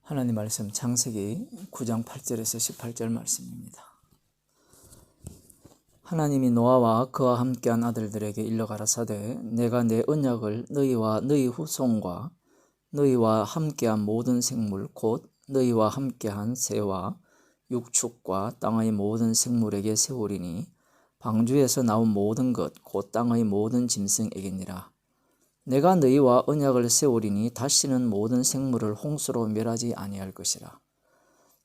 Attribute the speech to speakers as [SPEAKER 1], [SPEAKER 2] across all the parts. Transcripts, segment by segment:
[SPEAKER 1] 하나님 말씀 창세기 9장 8절에서 18절 말씀입니다. 하나님이 노아와 그와 함께한 아들들에게 일러 가라사대 내가 내 언약을 너희와 너희 후손과 너희와 함께한 모든 생물 곧 너희와 함께한 새와 육축과 땅의 모든 생물에게 세우리니 방주에서 나온 모든 것 곧 땅의 모든 짐승에게니라. 내가 너희와 언약을 세우리니 다시는 모든 생물을 홍수로 멸하지 아니할 것이라.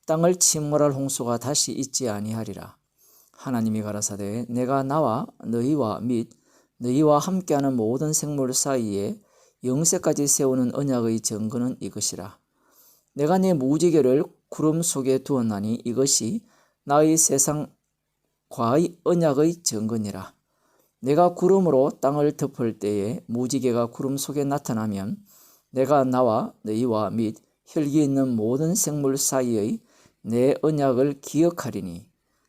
[SPEAKER 1] 땅을 침몰할 홍수가 다시 있지 아니하리라. 하나님이 가라사대 내가 나와 너희와 및 너희와 함께하는 모든 생물 사이에 영세까지 세우는 언약의 증거는 이것이라. 내가 내 무지개를 구름 속에 두었나니 이것이 나의 세상과의 언약의 증거니라. 내가 구름으로 땅을 덮을 때에 무지개가 구름 속에 나타나면 내가 나와 너희와 및 혈기 있는 모든 생물 사이의 내 언약을 기억하리니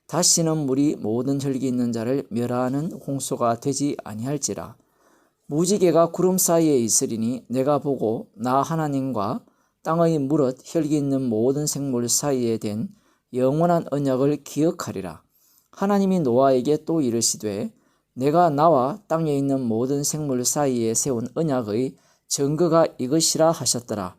[SPEAKER 1] 다시는 물이 모든 혈기 있는 자를 멸하는 홍수가 되지 아니할지라. 무지개가 구름 사이에 있으리니 내가 보고 나 하나님과 땅의 무릇 혈기 있는 모든 생물 사이에 된 영원한 언약을 기억하리라. 하나님이 노아에게 또 이르시되 내가 나와 땅에 있는 모든 생물 사이에 세운 언약의 증거가 이것이라 하셨더라.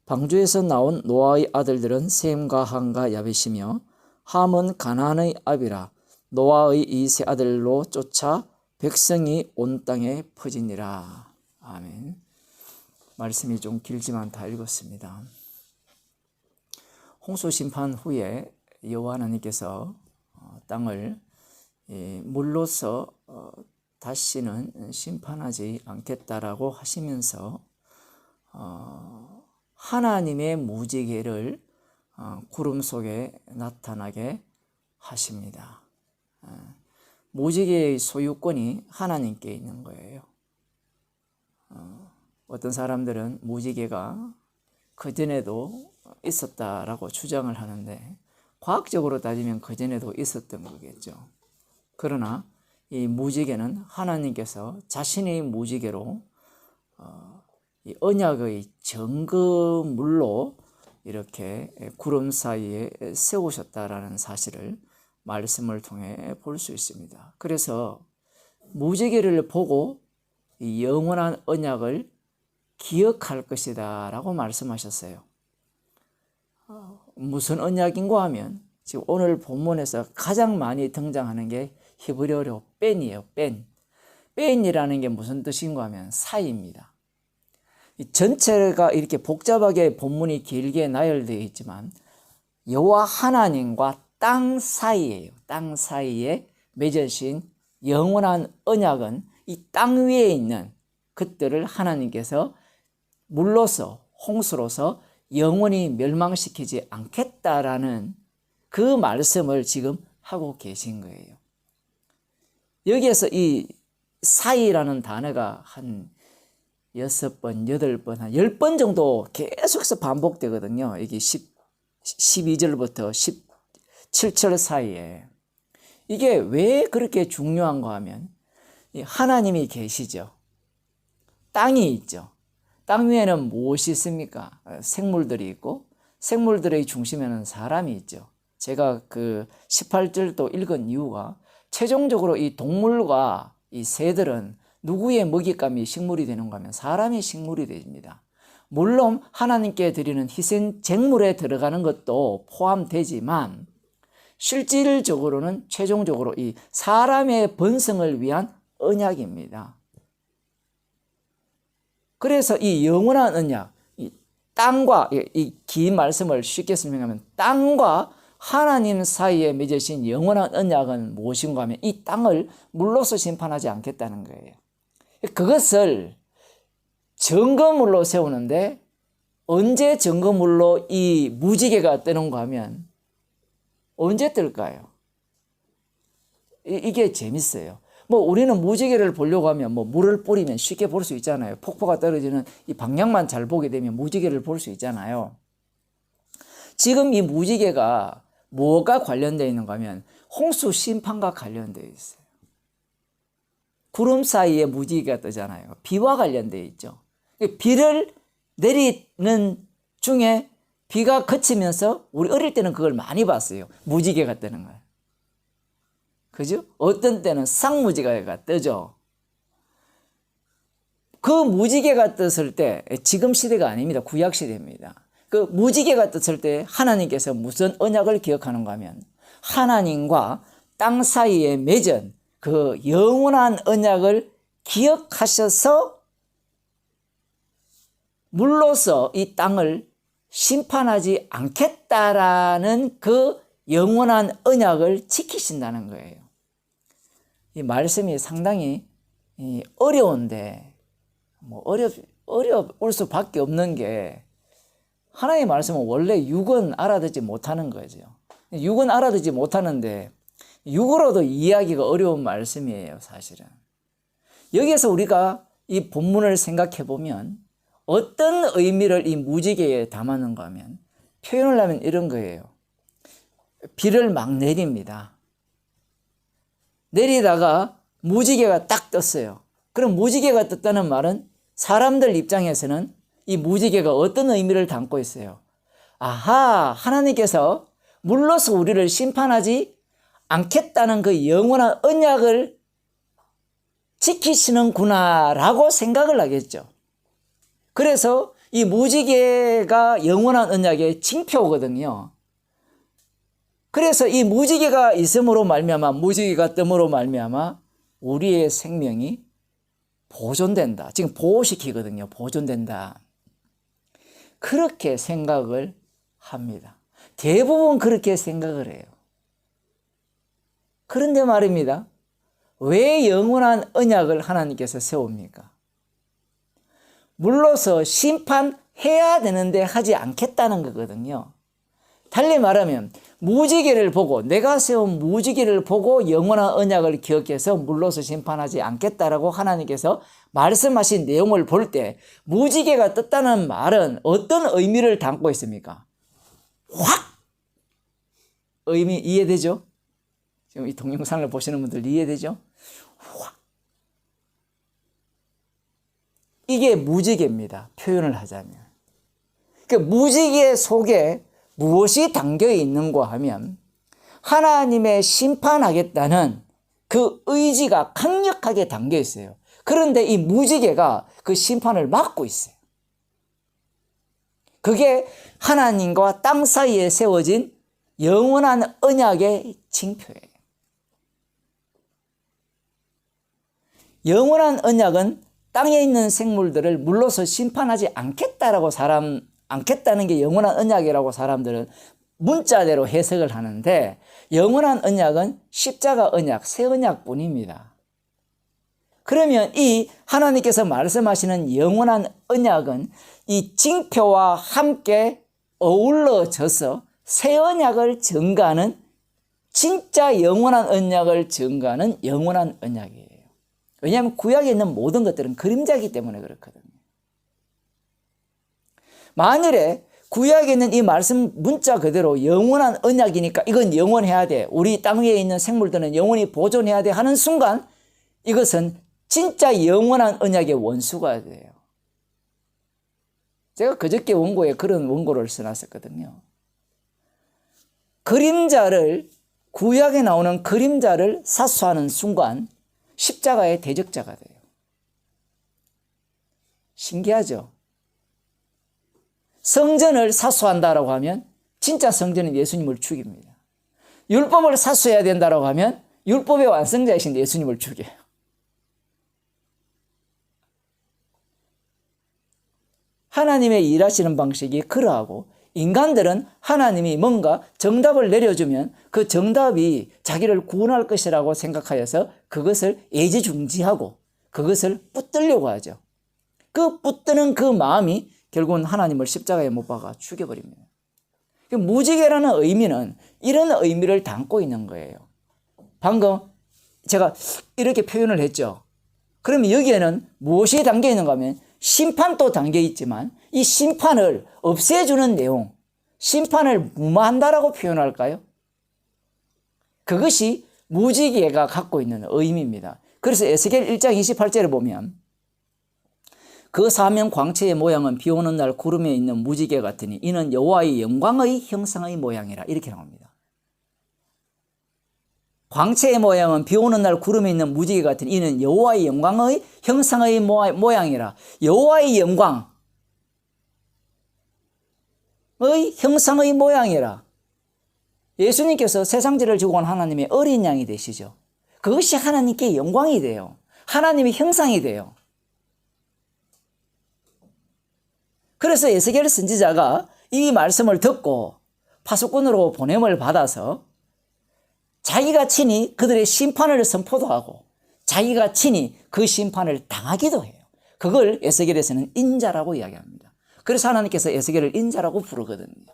[SPEAKER 1] 방주에서 나온 노아의 아들들은 셈과 함과 야벳이며 함은 가나안의 아비라. 노아의 이 세 아들로 쫓아 백성이 온 땅에 퍼지니라. 아멘. 말씀이 좀 길지만 다 읽었습니다. 홍수 심판 후에 여호와 하나님께서 땅을 물로서 다시는 심판하지 않겠다라고 하시면서 하나님의 무지개를 구름 속에 나타나게 하십니다. 무지개의 소유권이 하나님께 있는 거예요. 어떤 사람들은 무지개가 그전에도 있었다라고 주장을 하는데 과학적으로 따지면 그전에도 있었던 거겠죠. 그러나 이 무지개는 하나님께서 자신의 무지개로 이 언약의 증거물로 이렇게 구름 사이에 세우셨다라는 사실을 말씀을 통해 볼 수 있습니다. 그래서 무지개를 보고 이 영원한 언약을 기억할 것이다 라고 말씀하셨어요. 무슨 언약인가 하면 지금 오늘 본문에서 가장 많이 등장하는 게 히브리어로 뺀이에요. 뺀이라는 게 무슨 뜻인가 하면 사이입니다. 이 전체가 이렇게 복잡하게 본문이 길게 나열되어 있지만 여호와 하나님과 땅 사이예요. 땅 사이에 맺으신 영원한 언약은 이 땅 위에 있는 것들을 하나님께서 물로서 홍수로서 영원히 멸망시키지 않겠다라는 그 말씀을 지금 하고 계신 거예요. 여기에서 이 사이라는 단어가 한 6번, 8번, 한 10번 정도 계속해서 반복되거든요. 여기 12절부터 17절 사이에. 이게 왜 그렇게 중요한가 하면 하나님이 계시죠. 땅이 있죠. 땅 위에는 무엇이 있습니까? 생물들이 있고 생물들의 중심에는 사람이 있죠. 제가 그 18절도 읽은 이유가 최종적으로 이 동물과 이 새들은 누구의 먹잇감이 식물이 되는가 하면 사람의 식물이 됩니다. 물론 하나님께 드리는 희생 제물에 들어가는 것도 포함되지만 실질적으로는 최종적으로 이 사람의 번성을 위한 언약입니다. 그래서 이 영원한 언약, 이 땅과 이 긴 말씀을 쉽게 설명하면 땅과 하나님 사이에 맺으신 영원한 언약은 무엇인가 하면 이 땅을 물로서 심판하지 않겠다는 거예요. 그것을 증거물로 세우는데 언제 증거물로 이 무지개가 뜨는가 하면 언제 뜰까요? 이게 재밌어요. 우리는 무지개를 보려고 하면 물을 뿌리면 쉽게 볼 수 있잖아요. 폭포가 떨어지는 이 방향만 잘 보게 되면 무지개를 볼 수 있잖아요. 지금 이 무지개가 뭐가 관련되어 있는가 하면 홍수 심판과 관련되어 있어요. 구름 사이에 무지개가 뜨잖아요. 비와 관련되어 있죠. 비를 내리는 중에 비가 그치면서 우리 어릴 때는 그걸 많이 봤어요. 무지개가 뜨는 거예요. 그죠? 어떤 때는 쌍무지개가 뜨죠. 그 무지개가 떴을 때 지금 시대가 아닙니다. 구약 시대입니다. 그 무지개가 떴을 때 하나님께서 무슨 언약을 기억하는가 하면 하나님과 땅 사이에 맺은 그 영원한 언약을 기억하셔서 물로서 이 땅을 심판하지 않겠다라는 그 영원한 언약을 지키신다는 거예요. 이 말씀이 상당히 어려운데 어려울 수밖에 없는 게 하나님의 말씀은 원래 육은 알아듣지 못하는 거죠. 육은 알아듣지 못하는데 육으로도 이해하기가 어려운 말씀이에요, 사실은. 여기에서 우리가 이 본문을 생각해 보면 어떤 의미를 이 무지개에 담았는가 하면 표현을 하면 이런 거예요. 비를 막 내립니다. 내리다가 무지개가 딱 떴어요. 그럼 무지개가 떴다는 말은 사람들 입장에서는 이 무지개가 어떤 의미를 담고 있어요? 아하, 하나님께서 물로서 우리를 심판하지 않겠다는 그 영원한 언약을 지키시는구나라고 생각을 하겠죠. 그래서 이 무지개가 영원한 언약의 징표거든요. 그래서 이 무지개가 있음으로 말미암아, 무지개가 뜸으로 말미암아 우리의 생명이 보존된다. 지금 보호시키거든요. 보존된다. 그렇게 생각을 합니다. 대부분 그렇게 생각을 해요. 그런데 말입니다. 왜 영원한 언약을 하나님께서 세웁니까? 물로서 심판해야 되는데 하지 않겠다는 거거든요. 달리 말하면 무지개를 보고, 내가 세운 무지개를 보고 영원한 언약을 기억해서 물로서 심판하지 않겠다라고 하나님께서 말씀하신 내용을 볼 때 무지개가 떴다는 말은 어떤 의미를 담고 있습니까? 확! 의미 이해되죠? 지금 이 동영상을 보시는 분들 이해되죠? 확! 이게 무지개입니다. 표현을 하자면. 그 무지개 속에 무엇이 담겨 있는가 하면 하나님의 심판하겠다는 그 의지가 강력하게 담겨 있어요. 그런데 이 무지개가 그 심판을 막고 있어요. 그게 하나님과 땅 사이에 세워진 영원한 언약의 징표예요. 영원한 언약은 땅에 있는 생물들을 물로서 심판하지 않겠다는 게 영원한 언약이라고 사람들은 문자대로 해석을 하는데, 영원한 언약은 십자가 언약, 새 언약뿐입니다. 그러면 이 하나님께서 말씀하시는 영원한 언약은 이 징표와 함께 어우러져서 새 언약을 증가하는, 진짜 영원한 언약을 증가하는 영원한 언약이에요. 왜냐하면 구약에 있는 모든 것들은 그림자이기 때문에 그렇거든요. 만일에 구약에 있는 이 말씀 문자 그대로 영원한 언약이니까 이건 영원해야 돼, 우리 땅 위에 있는 생물들은 영원히 보존해야 돼 하는 순간 이것은 진짜 영원한 언약의 원수가 돼요. 제가 그저께 원고에 그런 원고를 써놨었거든요. 그림자를, 구약에 나오는 그림자를 사수하는 순간 십자가의 대적자가 돼요. 신기하죠? 성전을 사수한다라고 하면 진짜 성전은 예수님을 죽입니다. 율법을 사수해야 된다라고 하면 율법의 완성자이신 예수님을 죽여요. 하나님의 일하시는 방식이 그러하고, 인간들은 하나님이 뭔가 정답을 내려주면 그 정답이 자기를 구원할 것이라고 생각하여서 그것을 애지중지하고 그것을 붙들려고 하죠. 그 붙드는 그 마음이 결국은 하나님을 십자가에 못 박아 죽여버립니다. 무지개라는 의미는 이런 의미를 담고 있는 거예요. 방금 제가 이렇게 표현을 했죠. 그러면 여기에는 무엇이 담겨 있는가 하면 심판도 담겨 있지만 이 심판을 없애주는 내용, 심판을 무마한다라고 표현할까요? 그것이 무지개가 갖고 있는 의미입니다. 그래서 에스겔 1장 28절에 보면 그 사면 광채의 모양은 비 오는 날 구름에 있는 무지개 같으니 이는 여호와의 영광의 형상의 모양이라. 이렇게 나옵니다. 광채의 모양은 비 오는 날 구름에 있는 무지개 같으니 이는 여호와의 영광의 형상의 모양이라. 여호와의 영광의 형상의 모양이라. 예수님께서 세상지를 지고 온 하나님의 어린 양이 되시죠. 그것이 하나님께 영광이 돼요. 하나님의 형상이 돼요. 그래서 에스겔 선지자가 이 말씀을 듣고 파수꾼으로 보냄을 받아서 자기가 친히 그들의 심판을 선포도 하고 자기가 친히 그 심판을 당하기도 해요. 그걸 에스겔에서는 인자라고 이야기합니다. 그래서 하나님께서 에스겔을 인자라고 부르거든요.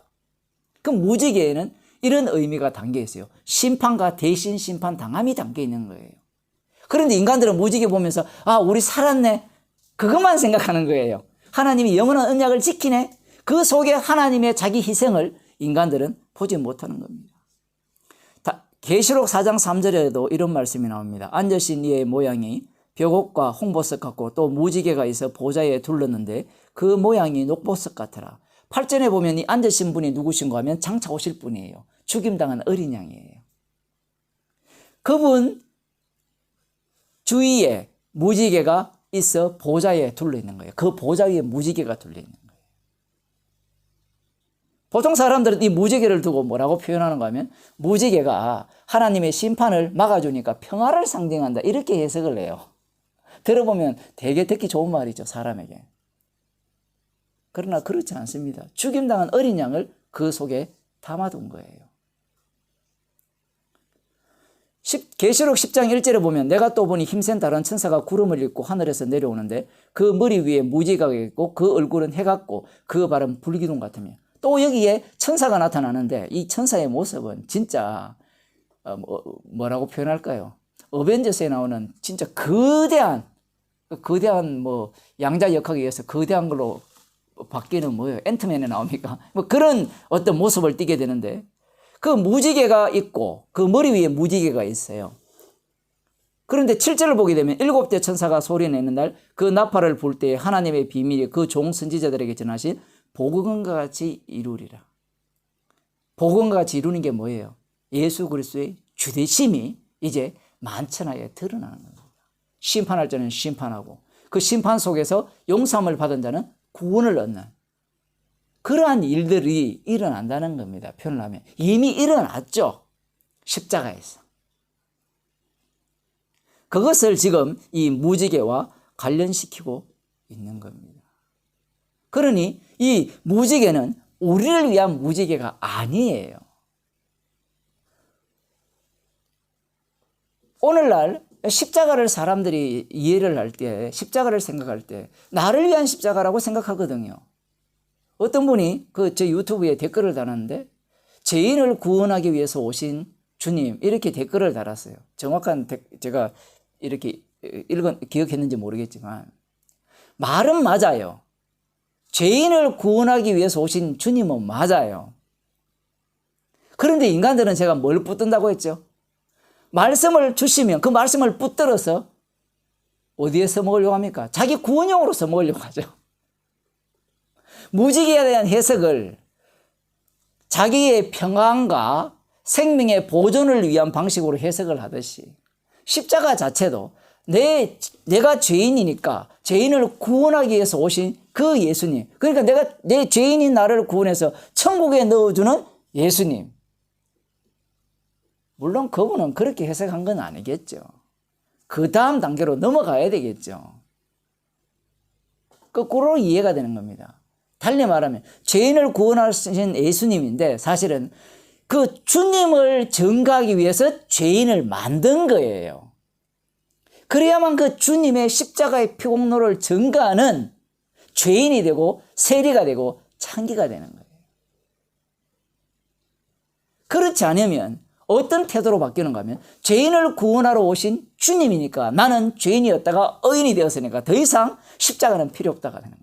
[SPEAKER 1] 그 무지개에는 이런 의미가 담겨 있어요. 심판과 대신 심판 당함이 담겨 있는 거예요. 그런데 인간들은 무지개 보면서 아, 우리 살았네, 그것만 생각하는 거예요. 하나님이 영원한 언약을 지키네, 그 속에 하나님의 자기 희생을 인간들은 보지 못하는 겁니다. 계시록 4장 3절에도 이런 말씀이 나옵니다. 앉으신 이의 모양이 벽옥과 홍보석 같고 또 무지개가 있어 보좌에 둘렀는데 그 모양이 녹보석 같으라. 8절에 보면 이 앉으신 분이 누구신가 하면 장차 오실 분이에요. 죽임당한 어린 양이에요. 그분 주위에 무지개가 있어 보좌에 둘러 있는 거예요. 그 보좌 위에 무지개가 둘러 있는 거예요. 보통 사람들은 이 무지개를 두고 뭐라고 표현하는가 하면 무지개가 하나님의 심판을 막아주니까 평화를 상징한다, 이렇게 해석을 해요. 들어보면 되게 듣기 좋은 말이죠, 사람에게. 그러나 그렇지 않습니다. 죽임당한 어린 양을 그 속에 담아둔 거예요. 계시록 10장 1절에 보면 내가 또 보니 힘센 다른 천사가 구름을 입고 하늘에서 내려오는데 그 머리 위에 무지개가 있고 그 얼굴은 해 같고 그 발은 불기둥 같으며, 또 여기에 천사가 나타나는데 이 천사의 모습은 진짜 뭐라고 표현할까요? 어벤져스에 나오는 진짜 거대한 뭐 양자 역학에 의해서 거대한 걸로 바뀌는 뭐예요? 앤트맨에 나옵니까? 뭐 그런 어떤 모습을 띠게 되는데 그 무지개가 있고 그 머리 위에 무지개가 있어요. 그런데 7절을 보게 되면 7대 천사가 소리내는 날 그 나팔을 불 때에 하나님의 비밀이 그 종 선지자들에게 전하신 복음과 같이 이루리라. 복음과 같이 이루는 게 뭐예요? 예수 그리스도의 주되심이 이제 만천하에 드러나는 겁니다. 심판할 자는 심판하고 그 심판 속에서 용서함을 받은 자는 구원을 얻는 그러한 일들이 일어난다는 겁니다. 표현을 하면 이미 일어났죠. 십자가에서. 그것을 지금 이 무지개와 관련시키고 있는 겁니다. 그러니 이 무지개는 우리를 위한 무지개가 아니에요. 오늘날 십자가를 사람들이 이해를 할 때, 십자가를 생각할 때 나를 위한 십자가라고 생각하거든요. 어떤 분이 제 유튜브에 댓글을 달았는데 죄인을 구원하기 위해서 오신 주님, 이렇게 댓글을 달았어요. 정확한 제가 이렇게 기억했는지 모르겠지만 말은 맞아요. 죄인을 구원하기 위해서 오신 주님은 맞아요. 그런데 인간들은 제가 뭘 붙든다고 했죠? 말씀을 주시면 그 말씀을 붙들어서 어디에 써먹으려고 합니까? 자기 구원용으로 써먹으려고 하죠. 무지개에 대한 해석을 자기의 평안과 생명의 보존을 위한 방식으로 해석을 하듯이 십자가 자체도 내가 죄인이니까 죄인을 구원하기 위해서 오신 그 예수님, 그러니까 내 죄인인 나를 구원해서 천국에 넣어주는 예수님, 물론 그분은 그렇게 해석한 건 아니겠죠. 그 다음 단계로 넘어가야 되겠죠. 거꾸로 이해가 되는 겁니다. 달리 말하면 죄인을 구원하신 예수님인데 사실은 그 주님을 전가하기 위해서 죄인을 만든 거예요. 그래야만 그 주님의 십자가의 피공로를 전가하는 죄인이 되고 세리가 되고 창기가 되는 거예요. 그렇지 않으면 어떤 태도로 바뀌는가 하면 죄인을 구원하러 오신 주님이니까 나는 죄인이었다가 의인이 되었으니까 더 이상 십자가는 필요 없다가 되는 거예요.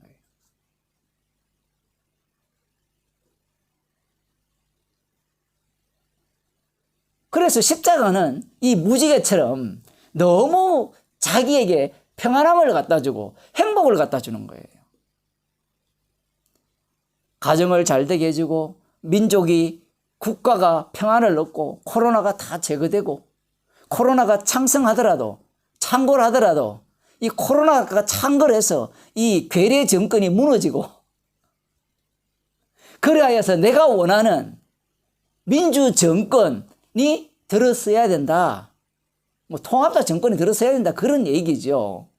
[SPEAKER 1] 그래서 십자가는 이 무지개처럼 너무 자기에게 평안함을 갖다 주고 행복을 행복을 갖다 주는 거예요. 가정을 잘 되게 해주고 민족이 국가가 평안을 얻고 코로나가 다 제거되고 코로나가 창궐하더라도 이 코로나가 창궐해서 이 괴뢰 정권이 무너지고 그래야해서 내가 원하는 민주 정권이 들어서야 된다. 뭐 통합자 정권이 들어서야 된다. 그런 얘기죠.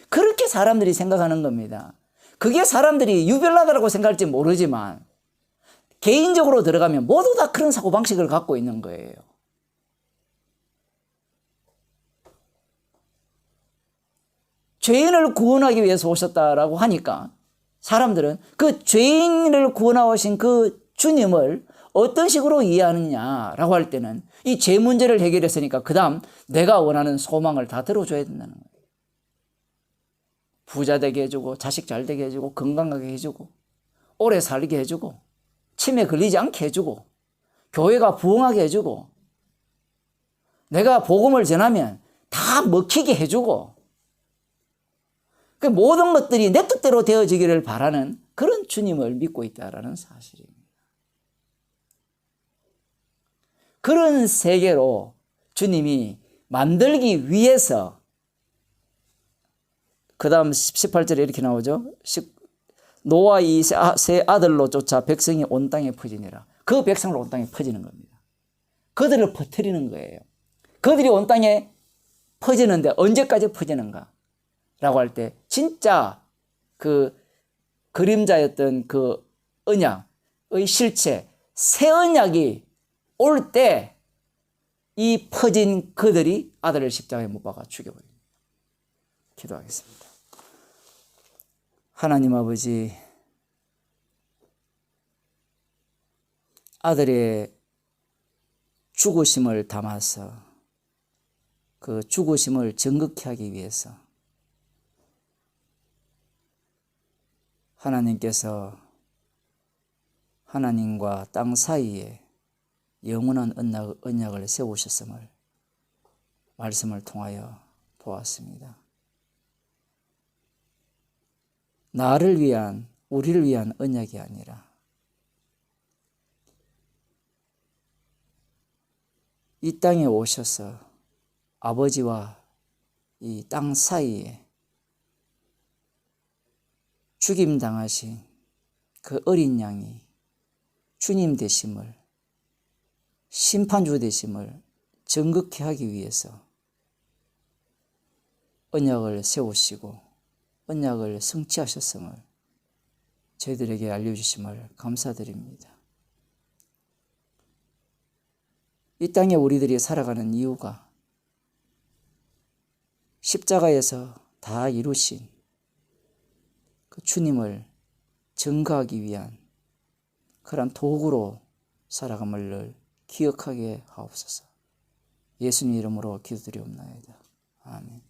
[SPEAKER 1] 그렇게 사람들이 생각하는 겁니다. 그게 사람들이 유별나다라고 생각할지 모르지만 개인적으로 들어가면 모두 다 그런 사고방식을 갖고 있는 거예요. 죄인을 구원하기 위해서 오셨다라고 하니까 사람들은 그 죄인을 구원하신 그 주님을 어떤 식으로 이해하느냐라고 할 때는 이 죄 문제를 해결했으니까 그 다음 내가 원하는 소망을 다 들어줘야 된다는 거예요. 부자 되게 해주고 자식 잘 되게 해주고 건강하게 해주고 오래 살게 해주고 치매 걸리지 않게 해주고 교회가 부흥하게 해주고 내가 복음을 전하면 다 먹히게 해주고 그 모든 것들이 내 뜻대로 되어지기를 바라는 그런 주님을 믿고 있다는 사실입니다. 그런 세계로 주님이 만들기 위해서 그 다음 18절에 이렇게 나오죠. 노아 이 세 아들로 쫓아 백성이 온 땅에 퍼지니라. 그 백성을 온 땅에 퍼지는 겁니다. 그들을 퍼뜨리는 거예요. 그들이 온 땅에 퍼지는데 언제까지 퍼지는가? 라고 할 때 진짜 그 그림자였던 그 언약의 실체 새 언약이 올 때 이 퍼진 그들이 아들을 십자가에 못 박아 죽여버립니다. 기도하겠습니다. 하나님 아버지, 아들의 죽으심을 담아서 그 죽으심을 정극히 하기 위해서 하나님께서 하나님과 땅 사이에 영원한 언약을 세우셨음을 말씀을 통하여 보았습니다. 나를 위한, 우리를 위한 언약이 아니라 이 땅에 오셔서 아버지와 이 땅 사이에 죽임당하신 그 어린 양이 주님 되심을, 심판주 되심을 정극히 하기 위해서 언약을 세우시고 언약을 성취하셨음을 저희들에게 알려주심을 감사드립니다. 이 땅에 우리들이 살아가는 이유가 십자가에서 다 이루신 그 주님을 증거하기 위한 그런 도구로 살아감을 기억하게 하옵소서. 예수님 이름으로 기도드리옵나이다. 아멘.